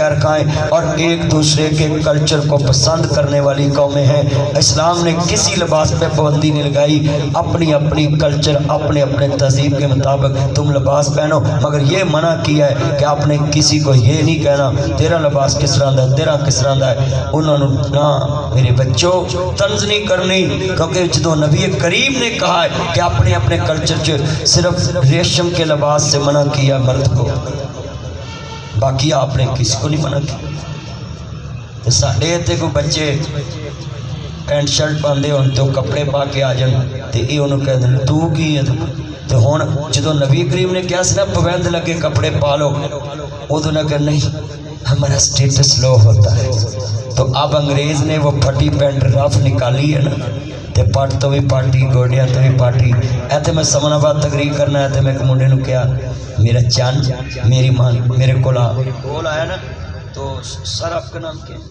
خیر خائیں اور ایک دوسرے کے کلچر کو پسند کرنے والی قومیں ہیں۔ اسلام نے کسی لباس پہ پابندی نہیں لگائی، اپنی اپنی کلچر اپنے اپنے تہذیب کے مطابق تم لباس پہنو، مگر یہ منع کیا ہے کہ آپ نے کسی کو یہ نہیں کہنا تیرا لباس کس طرح دا ہے، تیرا کس طرح دا ہے۔ انہوں نے نہ میرے بچوں طنز نہیں کرنی، کیونکہ جدو نبی کریم نے کہا ہے کہ اپنے اپنے کلچر صرف ریشم کے لباس سے منع کیا مرد کو، باقی آپ نے کسی کو نہیں منع کیا۔ ساڈے تے کوئی بچے پینٹ شرٹ پاندے ہون تو کپڑے پا کے آ جان تے یہ انہوں کہہ دیں تو کی ہے تو ہون جدو نبی کریم نے کیا سنا پابند لگے کپڑے پا لو، ادو نہ کہ نہیں ہمارا سٹیٹس لو ہوتا ہے۔ تو اب انگریز نے وہ پھٹی پینٹ رف نکالی ہے نا، تے پٹ تو بھی پاٹی گوڑیاں تو بھی پاٹی۔ ایتے میں سمن آباد تقریر کرنا ہے تے میں ایک منڈے نو کیا میرا چاند میری ماں میرے کول آیا نا، تو سر آپ کا نام کیا ہے؟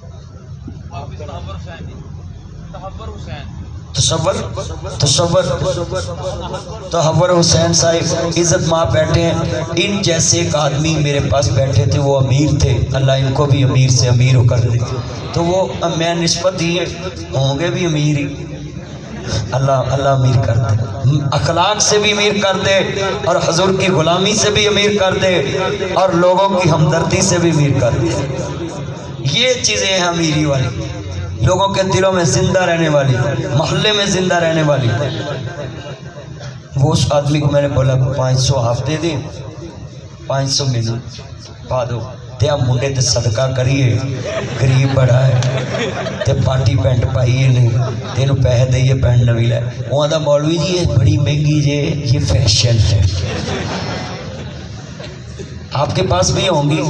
تحور حسین صاحب عزت ماں بیٹھے ہیں، ان جیسے ایک آدمی میرے پاس بیٹھے تھے، وہ امیر تھے، اللہ ان کو بھی امیر سے امیر ہو کر دے، تو وہ میں نسبت ہی ہوں گے بھی امیر ہی، اللہ امیر کر دے، اخلاق سے بھی امیر کر دے اور حضور کی غلامی سے بھی امیر کر دے اور لوگوں کی ہمدردی سے بھی امیر کر دے۔ یہ چیزیں ہیں امیری والی، لوگوں کے دلوں میں زندہ رہنے والی، محلے میں زندہ رہنے والی۔ وہ اس آدمی کو میں نے بولا 500 آپ دے دیں، 500 مل پا دو تے آپ منڈے تے صدقہ کریے، غریب بڑا ہے تے پارٹی پینٹ پائیے نہیں تینوں پیسے دئیے پینٹ نوی لائے۔ وہ آدھا مولوی جی یہ بڑی مہنگی جے، یہ فیشن ہے۔ آپ کے پاس بھی ہوں گی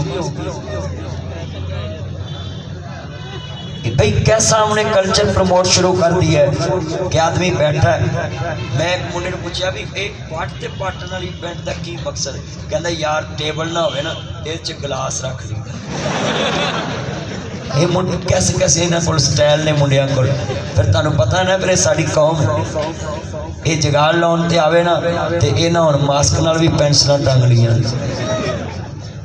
بھئی کیسا ہم نے کلچر پروموٹ شروع کر دیا ہے کہ آدمی بیٹھا ہے۔ میں ایک منڈے نے پوچھا بھی ایک پاٹ تے پاٹن والی پینٹ دا کی مقصد ہے؟ کہندا یار ٹیبل نہ ہوئے نا اے چ گلاس رکھ دی۔ یہ منڈے کیسے کیسے انہاں کول سٹائل نے منڈیاں کول، پھر تانوں پتہ ہے نا پھر ساڈی قوم یہ جگال لاؤن تے آوے نا تے اے نہ ہن ماسک نال بھی پینسلاں ٹنگ لیاں۔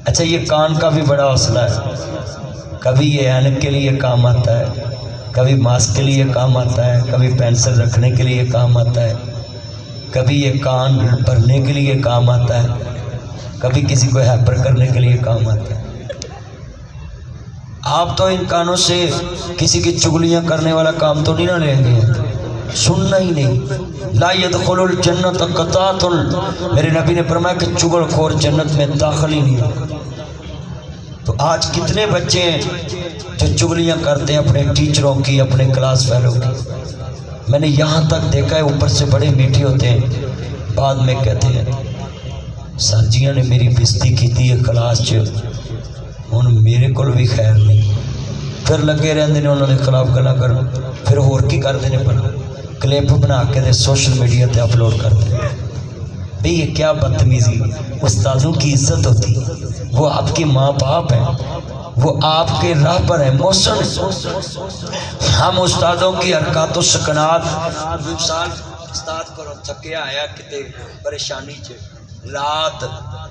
اچھا یہ کان کا بھی بڑا حوصلہ ہے، کبھی یہ اینک کے لیے کام آتا ہے، کبھی ماسک کے لیے کام آتا ہے، کبھی پینسل رکھنے کے لیے کام آتا ہے، کبھی یہ کان بھرنے کے لیے کام آتا ہے، کبھی کسی کو ہیپر کرنے کے لیے کام آتا ہے۔ آپ تو ان کانوں سے کسی کی چگلیاں کرنے والا کام تو نہیں نہ لیں گے، سننا ہی نہیں۔ لا يدخل الجنت قطاط، میرے نبی نے فرمایا کہ چگل خور جنت میں داخل ہی نہیں ہوگا۔ تو آج کتنے بچے ہیں جو چگلیاں کرتے ہیں اپنے ٹیچروں کی، اپنے کلاس فیلو کی۔ میں نے یہاں تک دیکھا ہے اوپر سے بڑے میٹھے ہوتے ہیں، بعد میں کہتے ہیں سر جیاں نے میری بےزتی کیتی ہے کلاس چ، ہن میرے کول بھی خیر نہیں۔ پھر لگے رہندے نے انہوں نے خلاف گلا کر، پھر ہور کی کرتے ہیں بنا کلپ بنا کے دے سوشل میڈیا تے اپلوڈ کرتے ہیں۔ بھئی یہ کیا بدتمیزی، استادوں کی عزت ہوتی، وہ آپ کی ماں باپ ہیں، وہ آپ کے راہبر ہیں، محسن۔ ہم استادوں کی حرکات و سکنات، مثال استاد کرو تھکیا آیا کتے پریشانی چ رات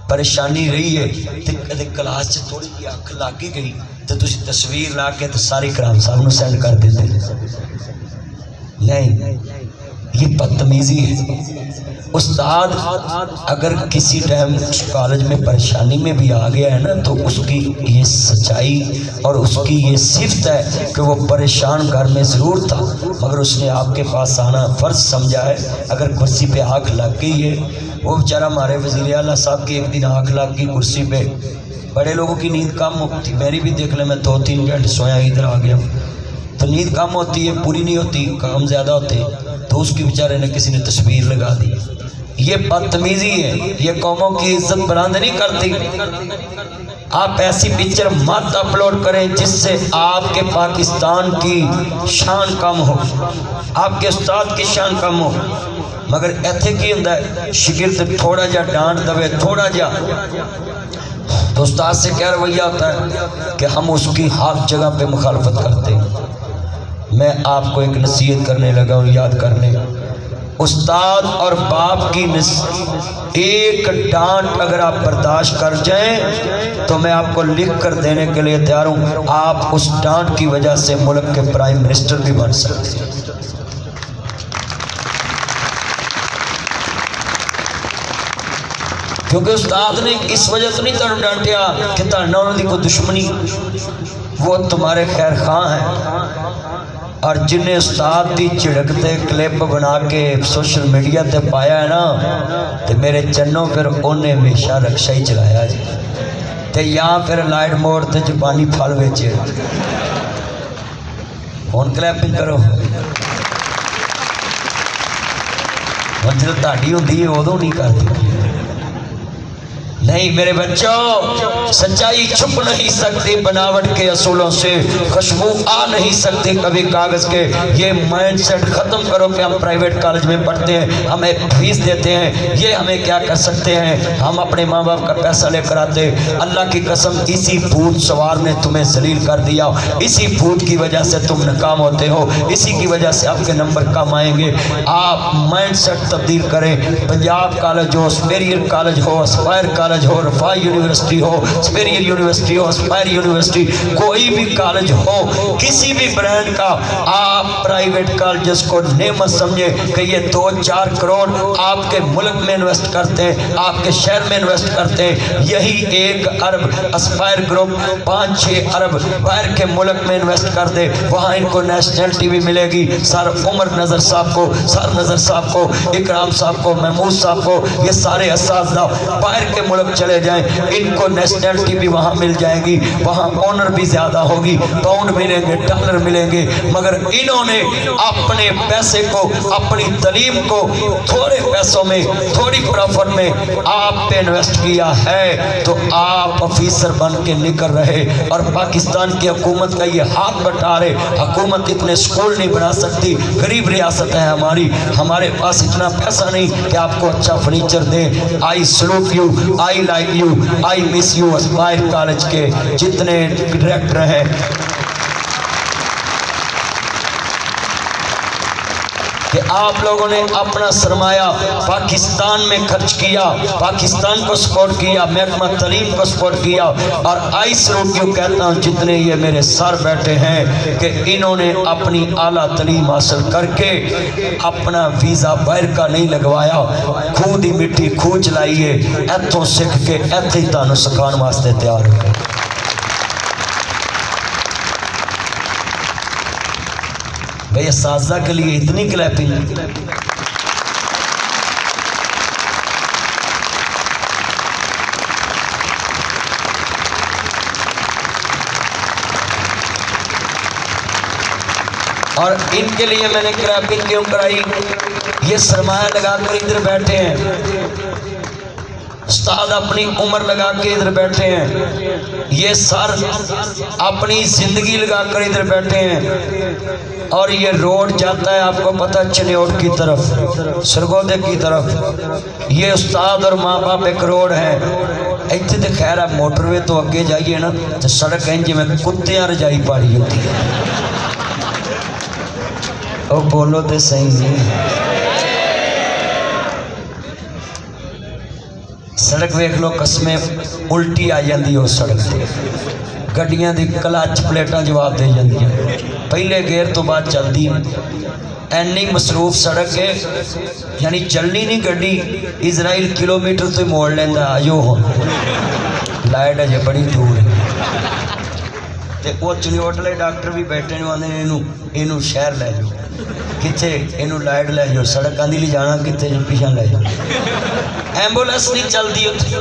پریشانی رہی ہے تے کلاس چ تھوڑی جی اکھ لگ گئی تے تسی تصویر لا کے تے ساری کرام صاحب نو سینڈ کر دیندے۔ نہیں، یہ بدتمیزی ہے۔ استاد اگر کسی ٹائم کالج میں پریشانی میں بھی آ گیا ہے نا تو اس کی یہ سچائی اور اس کی یہ صفت ہے کہ وہ پریشان گھر میں ضرور تھا مگر اس نے آپ کے پاس آنا فرض سمجھا ہے۔ اگر کرسی پہ آنکھ لگ گئی ہے، وہ بیچارہ ہمارے وزیر اعلیٰ صاحب کی ایک دن آنکھ لگ گئی کرسی پہ، بڑے لوگوں کی نیند کم ہوتی، میری بھی دیکھ لیں میں 2-3 گھنٹے سویا ادھر آ گیا، تو نیند کم ہوتی ہے، پوری نہیں ہوتی، کام زیادہ ہوتے ہیں، تو اس کی بیچارے نے کسی نے تصویر لگا دی۔ یہ بدتمیزی ہے، یہ قوموں کی عزت بلند نہیں کرتی۔ آپ ایسی پکچر مت اپلوڈ کریں جس سے آپ کے پاکستان کی شان کم ہو، آپ کے استاد کی شان کم ہو۔ مگر ایتھے کی ہوندا ہے شاگرد تھوڑا جا ڈانٹ دوے، تھوڑا جا، تو استاد سے کیا رویہ ہوتا ہے کہ ہم اس کی ہر جگہ پہ مخالفت کرتے ہیں۔ میں آپ کو ایک نصیحت کرنے لگا ہوں، یاد کرنے، استاد اور باپ کی ایک ڈانٹ اگر آپ برداشت کر جائیں تو میں آپ کو لکھ کر دینے کے لیے تیار ہوں، آپ اس ڈانٹ کی وجہ سے ملک کے پرائم منسٹر بھی بن سکتے ہیں۔ کیونکہ استاد نے اس وجہ سے نہیں تمہیں ڈانٹیا کہ انہوں کی کوئی دشمنی، وہ تمہارے خیر خواہ ہیں، اور جنہیں استاد دی چڑکتے کلپ بنا کے سوشل میڈیا تے پایا ہے نا، تے میرے چنوں پھر انہیں ہمیشہ رکشہ ہی چلایا جی، تے یہاں پھر لائٹ موڑ تے جبانی پھل ویچے۔ ہون کلیپنگ کرو، ہون جدو تاڑی ہوندی ہے ادو نہیں کرتی۔ نہیں میرے بچوں، سچائی چھپ نہیں سکتی بناوٹ کے اصولوں سے، خوشبو آ نہیں سکتی کبھی کاغذ کے۔ یہ مائنڈ سیٹ ختم کرو کہ ہم پرائیویٹ کالج میں پڑھتے ہیں، ہمیں فیس دیتے ہیں، یہ ہمیں کیا کر سکتے ہیں، ہم اپنے ماں باپ کا پیسہ لے کر آتے۔ اللہ کی قسم اسی بھوت سوار نے تمہیں ذلیل کر دیا، اسی بھوت کی وجہ سے تم ناکام ہوتے ہو، اسی کی وجہ سے آپ کے نمبر کم آئیں گے۔ آپ مائنڈ سیٹ تبدیل کریں۔ پنجاب کالج ہو، سپیریئر کالج ہو، اسپائر کالج ہو، رفاع یونیورسٹی ہو، سپیریئر یونیورسٹی ہو، اسپائر یونیورسٹی، کوئی بھی کالج ہو کسی بھی برانڈ کا، آپ پرائیویٹ کالجز کو نعمت سمجھے کہ یہ 2-4 کروڑ آپ کے ملک میں انویسٹ کرتے ہیں، آپ کے شہر میں انویسٹ کرتے ہیں۔ یہی 1 ارب اسپائر گروپ 5-6 ارب باہر کے ملک میں انویسٹ کر دے، وہاں ان کو نیشنلٹی بھی ملے گی۔ سر عمر نظر صاحب کو، سر نظر صاحب کو، اکرام صاحب کو، محمود صاحب کو، یہ سارے اساتذہ باہر کے ملک چلے جائیں، ان کو نیشنلٹی بھی وہاں مل جائے گی، وہاں آنر بھی زیادہ ہوگی، پاؤنڈ ملیں گے، ڈالر ملیں گے۔ مگر انہوں نے اپنے پیسے کو، اپنی تعلیم کو تھوڑے پیسوں میں، تھوڑی پرافٹ میں آپ پہ انویسٹ کیا ہے، تو آپ آفیسر بن کے نکل رہے۔ اور پاکستان کی حکومت کا یہ ہاتھ بٹا رہے، حکومت اتنے سکول نہیں بنا سکتی، غریب ریاست ہے ہماری، ہمارے پاس اتنا پیسہ نہیں کہ آپ کو اچھا فرنیچر دیں۔ I salute you, I like you, I miss you. Aspire college کے جتنے ڈائریکٹر ہیں، کہ آپ لوگوں نے اپنا سرمایہ پاکستان میں خرچ کیا، پاکستان کو سپورٹ کیا، محکمہ تعلیم کو سپورٹ کیا۔ اور آئی سلوٹ یو کہتا ہوں جتنے یہ میرے سر بیٹھے ہیں کہ انہوں نے اپنی اعلیٰ تعلیم حاصل کر کے اپنا ویزا باہر کا نہیں لگوایا، خود ہی مٹی خود چلائیے، ایتھوں سکھ کے ایتھے ہی تانوں سکھان واسطے تیار ہو گئے۔ بھئی اساتذہ کے لیے اتنی کلیپنگ۔ اور ان کے لیے میں نے کلیپنگ کیوں کرائی؟ یہ سرمایہ لگا کر ادھر بیٹھے ہیں، استاد اپنی عمر لگا کے ادھر بیٹھے ہیں، یہ سر اپنی زندگی لگا کر ادھر بیٹھے ہیں۔ اور یہ روڈ جاتا ہے آپ کو پتہ چنیوٹ کی طرف، سرگودے کی طرف، یہ استاد اور ماں باپ ایک روڈ ہے۔ ایتھے تو خیر آپ موٹر وے تو اگے جائیے نا تو سڑک انج میں کتیاں رجائی پاڑی ہوتی ہے۔ او بولو تے صحیح نہیں، سڑک ویکھ لو قسمیں الٹی آ جاندی ہو سڑک تے، گڈیاں دی کلچ پلیٹاں جواب دے جاندیاں، پہلے گیئر تو بعد چلدی اینی مصروف سڑک ہے، یعنی چلنی نہیں گڈی، اسرائیل کلومیٹر تو موڑ لیندا آجو ہو، لائٹ اجے بڑی دور ہے۔ تے وہ چنیوٹ والے ڈاکٹر بھی بیٹھے نے آندے اینو شہر لے جاؤ، کتنے اینو لائٹ لے جاؤ، سڑک آندھی لی جانا کتنے پیچھے لے جاؤ، ایمبولینس نہیں چلتی ہوتی۔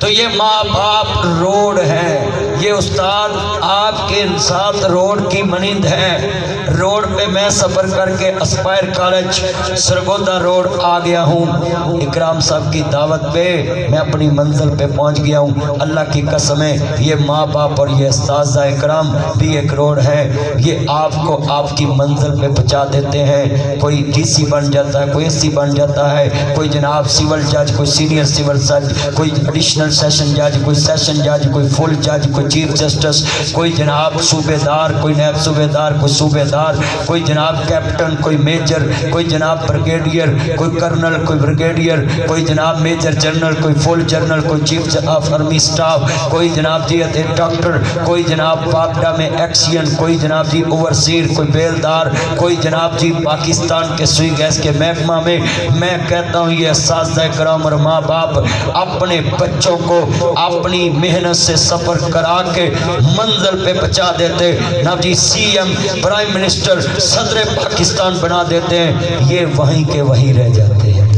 تو یہ ماں باپ روڈ ہے، یہ استاد آپ کے ساتھ روڈ کی مانند ہے۔ روڈ پہ میں سفر کر کے اسپائر کالج سرگودا روڈ آ گیا ہوں، اکرام صاحب کی دعوت پہ میں اپنی منزل پہ پہنچ گیا ہوں۔ اللہ کی قسم ہے یہ ماں باپ اور یہ اساتذہ اکرام بھی ایک روڈ ہے، یہ آپ کو آپ کی منزل پہ پہنچا دیتے ہیں۔ کوئی ڈی سی بن جاتا ہے، کوئی ایس سی بن جاتا ہے، کوئی جناب سول جج، کوئی سینئر سول جج، کوئی ایڈیشنل سیشن جج، کوئی سیشن جج، کوئی فل جج، کوئی چیف چیف جسٹس، کوئی جناب صوبیدار، کوئی نیب صوبیدار، کوئی صوبیدار، کوئی جناب کیپٹن، کوئی میجر، کوئی جناب بریگیڈیئر، کوئی کرنل، کوئی بریگیڈیئر، کوئی جناب میجر جنرل، کوئی فل جنرل، کوئی چیف آف آرمی سٹاف، کوئی جناب جی ڈاکٹر، کوئی جناب باگڈا میں ایکسین، کوئی جناب جی اوورسیر، کوئی بیلدار، کوئی جناب جی پاکستان کے سوئی گیس کے محکمہ میں۔ میں کہتا ہوں یہ اساتذہ کرام اور ماں باپ اپنے بچوں کو اپنی محنت سے سفر کرا کے منزل پہ پہنچا دیتے، نہ جی سی ایم، پرائم منسٹر، صدر پاکستان بنا دیتے ہیں، یہ وہیں کے وہیں رہ جاتے ہیں۔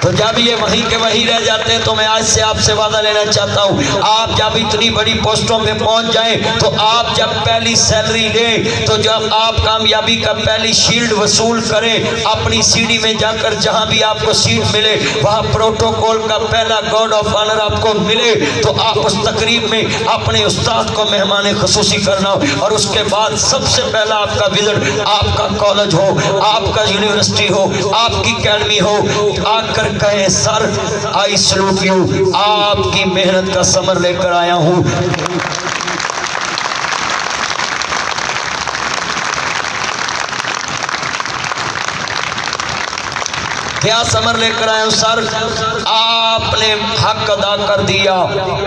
تو جب یہ وہیں کے وہیں رہ جاتے ہیں تو میں آج سے آپ سے وعدہ لینا چاہتا ہوں، آپ جب اتنی بڑی پوسٹوں پہ پہنچ جائیں تو آپ جب پہلی سیلری لیں تو جب آپ کامیابی کا پہلی شیلڈ وصول کریں، اپنی سی ڈی میں جا کر جہاں بھی آپ کو سیٹ ملے وہاں پروٹوکول کا پہلا گارڈ آف آنر آپ کو ملے تو آپ اس تقریب میں اپنے استاد کو مہمان خصوصی کرنا، اور اس کے بعد سب سے پہلا آپ کا وزٹ آپ کا کالج ہو، آپ کا یونیورسٹی ہو، آپ کی اکیڈمی ہو، آ کر کہیں سر آئی سلوٹ یو، آپ کی محنت کا ثمر لے کر آیا ہوں۔ کیا ثمر لے کر آیا ہوں سر؟ آپ نے حق ادا کر دیا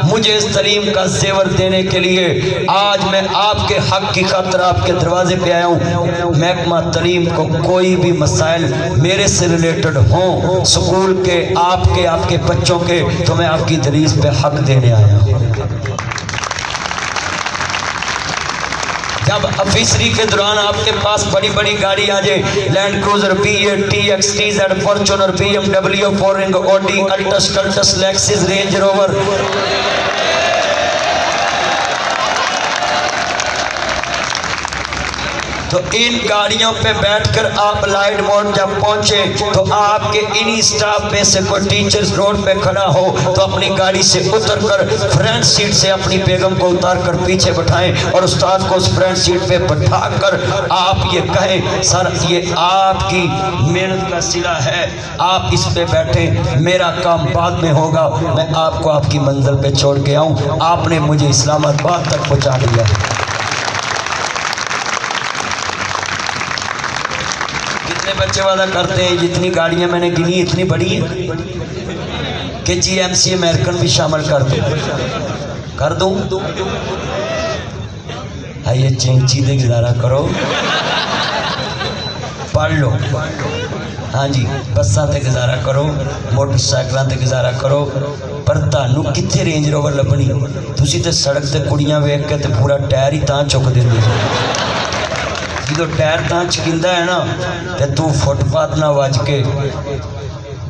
مجھے اس تعلیم کا زیور دینے کے لیے، آج میں آپ کے حق کی خاطر آپ کے دروازے پہ آیا ہوں۔ محکمہ تعلیم کو کوئی بھی مسائل میرے سے ریلیٹڈ ہوں، سکول کے، آپ کے بچوں کے، تو میں آپ کی دریس پہ حق دینے آیا ہوں۔ جب افیسری کے دوران آپ کے پاس بڑی بڑی گاڑی آ جائے، Land Cruiser, B A, T X, T Z, Fortuner, B M W, فورنگ، Audi, Altis, Cultus, Lexus, Range Rover, تو ان گاڑیوں پہ بیٹھ کر آپ لائٹ موڈ جب پہنچے تو آپ کے انہی سٹاف میں سے کوئی ٹیچرز روڈ پہ کھڑا ہو تو اپنی گاڑی سے اتر کر فرنٹ سیٹ سے اپنی بیگم کو اتار کر پیچھے بٹھائیں اور استاد کو اس فرنٹ سیٹ پہ بٹھا کر آپ یہ کہیں سر یہ آپ کی محنت کا صلہ ہے، آپ اس پہ بیٹھیں، میرا کام بعد میں ہوگا، میں آپ کو آپ کی منزل پہ چھوڑ کے آؤں، آپ نے مجھے اسلام آباد تک پہنچا دیا۔ کتنے بچے وعدہ کرتے ہیں جتنی گاڑیاں میں نے گنی اتنی بڑی ہیں کہ جی ایم سی امریکن بھی شامل کر دوں آئیے چینچی دے گزارا کرو، پڑھ لو، ہاں جی بساں تے گزارا کرو، موٹر سائیکلاں تے گزارا کرو، پر تانوں کتھے رینج روور لبنی؟ تسی تے سڑک تے کڑیاں ویکھ کے تے پورا ٹائر ہی تاں چک دیندے جدو ٹائر تاں چکندہ ہے نا تے تو فٹ پاتھ نہ وج کے